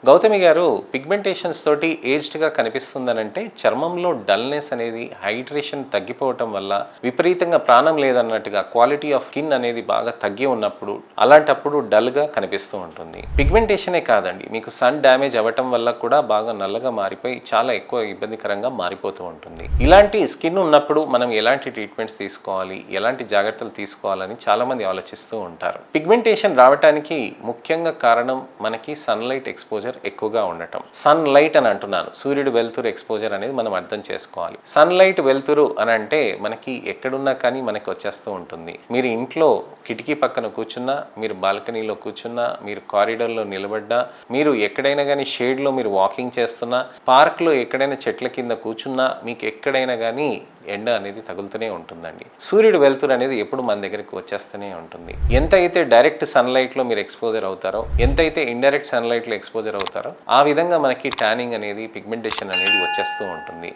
గౌతమి గారు, పిగ్మెంటేషన్స్ తోటి ఏజ్డ్గా కనిపిస్తుందనంటే చర్మంలో డల్నెస్ అనేది, హైడ్రేషన్ తగ్గిపోవటం వల్ల విపరీతంగా ప్రాణం లేదన్నట్టుగా క్వాలిటీ ఆఫ్ స్కిన్ అనేది బాగా తగ్గి ఉన్నప్పుడు అలాంటప్పుడు డల్గా కనిపిస్తూ ఉంటుంది. పిగ్మెంటేషనే కాదండి, మీకు సన్ డ్యామేజ్ అవ్వటం వల్ల కూడా బాగా నల్లగా మారిపోయి చాలా ఎక్కువ ఇబ్బందికరంగా మారిపోతూ ఉంటుంది. ఇలాంటి స్కిన్ ఉన్నప్పుడు మనం ఎలాంటి ట్రీట్మెంట్స్ తీసుకోవాలి, ఎలాంటి జాగ్రత్తలు తీసుకోవాలని చాలామంది ఆలోచిస్తూ ఉంటారు. పిగ్మెంటేషన్ రావడానికి ముఖ్యంగా కారణం మనకి సన్లైట్ ఎక్స్పోజర్ ఎక్కువగా ఉండటం. సన్ లైట్ అని అంటున్నాను, సూర్యుడు వెలుతురు ఎక్స్పోజర్ అనేది మనం అర్థం చేసుకోవాలి. సన్ లైట్ వెలుతురు అని అంటే మనకి ఎక్కడున్నా కానీ మనకి వచ్చేస్తూ ఉంటుంది. మీరు ఇంట్లో కిటికీ పక్కన కూర్చున్నా, మీరు బాల్కనీలో కూర్చున్నా, మీరు కారిడార్లో నిలబడ్డా, మీరు ఎక్కడైనా కానీ షేడ్లో మీరు వాకింగ్ చేస్తున్నా, పార్క్లో ఎక్కడైనా చెట్ల కింద కూర్చున్నా, మీకు ఎక్కడైనా కానీ ఎండ అనేది తగులుతూనే ఉంటుందండి. సూర్యుడు వెలుతురు అనేది ఎప్పుడు మన దగ్గరికి వచ్చేస్తూనే ఉంటుంది. ఎంత అయితే డైరెక్ట్ సన్లైట్లో మీరు ఎక్స్పోజర్ అవుతారో, ఎంతైతే ఇండైరెక్ట్ సన్లైట్లో ఎక్స్పోజర్ అవుతారో ఆ విధంగా మనకి ట్యానింగ్ అనేది, పిగ్మెంటేషన్ అనేది వచ్చేస్తూ ఉంటుంది.